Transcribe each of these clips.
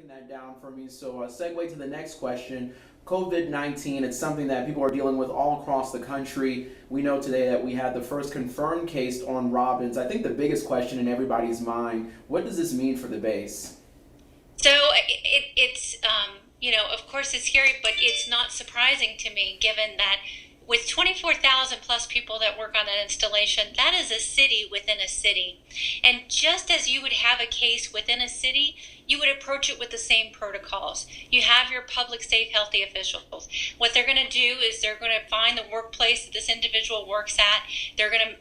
breaking that down for me. So, segue to the next question. COVID-19, it's something that people are dealing with all across the country. We know today that we had the first confirmed case on Robins. I think the biggest question in everybody's mind, what does this mean for the base? So it's of course it's scary, but it's not surprising to me given that with 24,000 plus people that work on an installation, that is a city within a city. And just as you would have a case within a city, you would approach it with the same protocols. You have your public, safe, healthy officials. What they're going to do is they're going to find the workplace that this individual works at. They're going to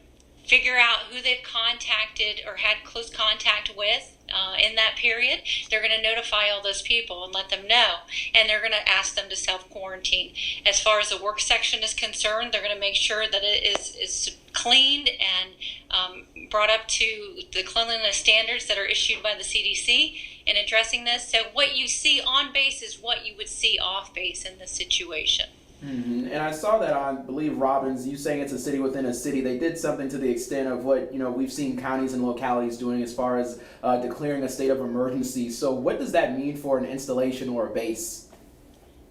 figure out who they've contacted or had close contact with in that period. They're going to notify all those people and let them know, and they're going to ask them to self-quarantine. As far as the work section is concerned, they're going to make sure that it is cleaned and brought up to the cleanliness standards that are issued by the CDC in addressing this. So what you see on base is what you would see off base in this situation. And I saw that on, believe Robins, you saying it's a city within a city. They did something to the extent of what we've seen counties and localities doing as far as declaring a state of emergency. So what does that mean for an installation or a base?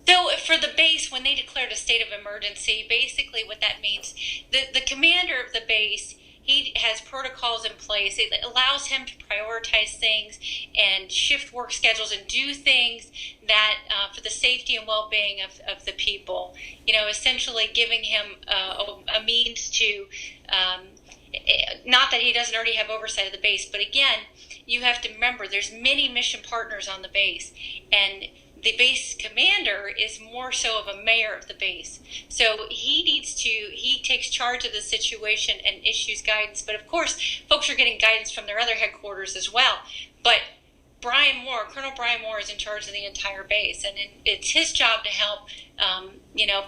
So for the base, when they declared a state of emergency, basically what that means, the commander of the base, he has protocols in place. It allows him to prioritize things and shift work schedules and do things that for the safety and well-being of the people. Essentially giving him a means to, not that he doesn't already have oversight of the base, but again, you have to remember there's many mission partners on the base, and the base commander is more so of a mayor of the base. So he takes charge of the situation and issues guidance. But of course, folks are getting guidance from their other headquarters as well. But Colonel Brian Moore is in charge of the entire base, and it's his job to help,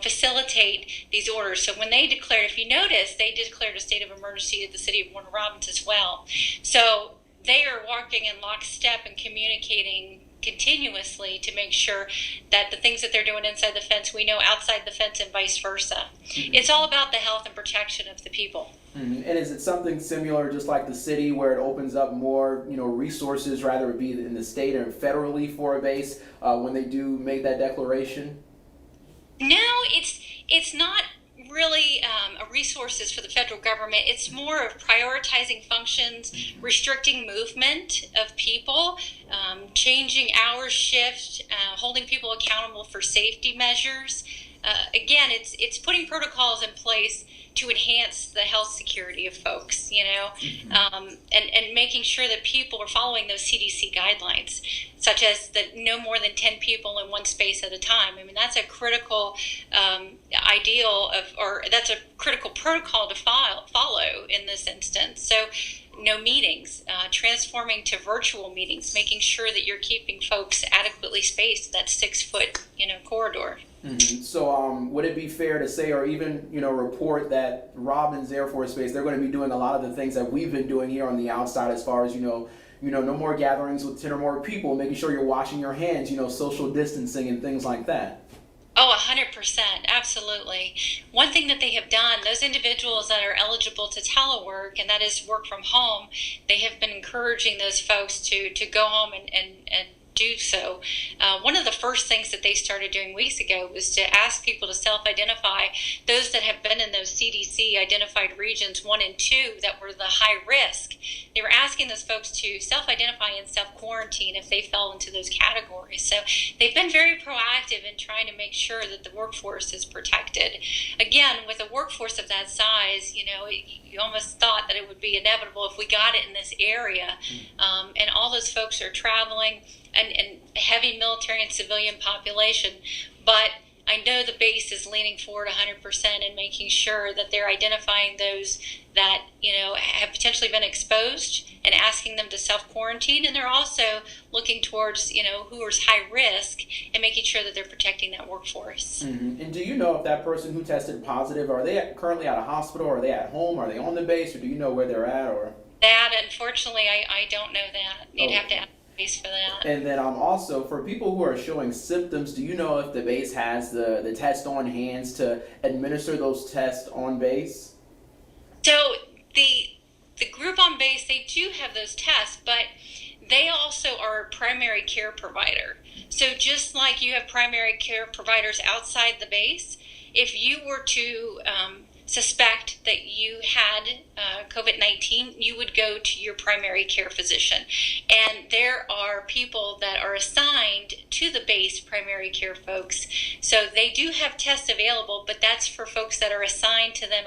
facilitate these orders. So when they declared, if you notice, they declared a state of emergency at the city of Warner Robins as well. So they are walking in lockstep and communicating continuously to make sure that the things that they're doing inside the fence, we know outside the fence and vice versa. Mm-hmm. It's all about the health and protection of the people. Mm-hmm. And is it something similar, just like the city, where it opens up more, resources, rather it be in the state or federally for a base when they do make that declaration? No, it's not really resources for the federal government. It's more of prioritizing functions, restricting movement of people, changing hours, shift, holding people accountable for safety measures. Again, it's putting protocols in place to enhance the health security of folks, and making sure that people are following those CDC guidelines, such as that no more than 10 people in one space at a time. I mean, that's a critical that's a critical protocol to follow in this instance. So no meetings, transforming to virtual meetings, making sure that you're keeping folks adequately spaced, that 6-foot, corridor. Mm-hmm. So would it be fair to say, or even, report that Robins Air Force Base, they're going to be doing a lot of the things that we've been doing here on the outside as far as, no more gatherings with 10 or more people, making sure you're washing your hands, social distancing and things like that? Oh, 100%. Absolutely. One thing that they have done, those individuals that are eligible to telework, and that is work from home, they have been encouraging those folks to go home and do so. One of the first things that they started doing weeks ago was to ask people to self-identify, those that have been in those CDC identified regions 1 and 2 that were the high risk. They were asking those folks to self-identify and self-quarantine if they fell into those categories. So they've been very proactive in trying to make sure that the workforce is protected. Again, with a workforce of that size, you almost thought that it would be inevitable if we got it in this area. And all those folks are traveling, and heavy military and civilian population. But I know the base is leaning forward 100% and making sure that they're identifying those that, have potentially been exposed and asking them to self-quarantine. And they're also looking towards, who is high risk and making sure that they're protecting that workforce. Mm-hmm. And do you know if that person who tested positive, are they currently at a hospital? Are they at home? Are they on the base? Or do you know where they're at? Or that, unfortunately, I don't know that. You'd have to ask the base for that. And then also, for people who are showing symptoms, do you know if the base has the test on hands to administer those tests on base? So the group on base, they do have those tests, but they also are a primary care provider. So just like you have primary care providers outside the base, if you were to suspect that you had COVID-19, you would go to your primary care physician. And there are people that are assigned to the base primary care folks. So they do have tests available, but that's for folks that are assigned to them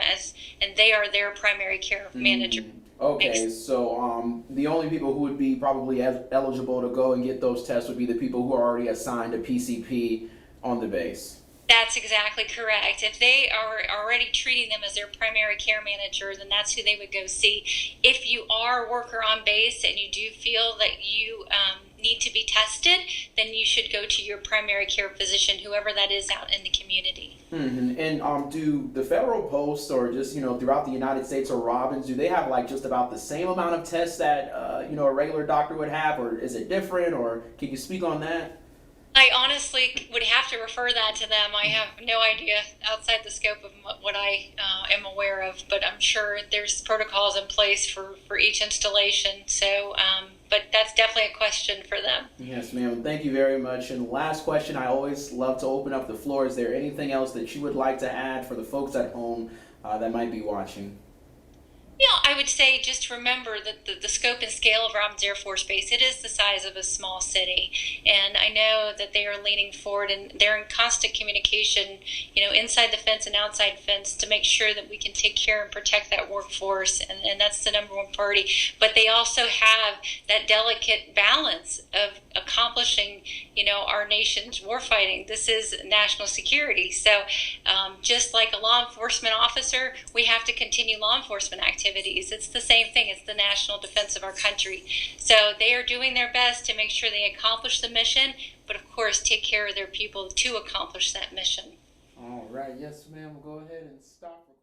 and they are their primary care manager. Okay, so the only people who would be probably eligible to go and get those tests would be the people who are already assigned a PCP on the base. That's exactly correct. If they are already treating them as their primary care manager, then that's who they would go see. If you are a worker on base and you do feel that you need to be tested, then you should go to your primary care physician, whoever that is out in the community. Mm-hmm. And do the federal posts or just, throughout the United States or Robins, do they have like just about the same amount of tests that, a regular doctor would have, or is it different, or can you speak on that? I honestly would have to refer that to them. I have no idea outside the scope of what I am aware of, but I'm sure there's protocols in place for each installation. So, but that's definitely a question for them. Yes, ma'am. Thank you very much. And last question, I always love to open up the floor. Is there anything else that you would like to add for the folks at home that might be watching? Yeah, I would say just remember that the scope and scale of Robins Air Force Base, it is the size of a small city. And I know that they are leaning forward and they're in constant communication, inside the fence and outside fence to make sure that we can take care and protect that workforce. And that's the number one priority. But they also have that delicate balance of accomplishing, our nation's warfighting. This is national security. So just like a law enforcement officer, we have to continue law enforcement activities. It's the same thing. It's the national defense of our country. So they are doing their best to make sure they accomplish the mission, but of course take care of their people to accomplish that mission. All right. Yes, ma'am. We'll go ahead and stop recording.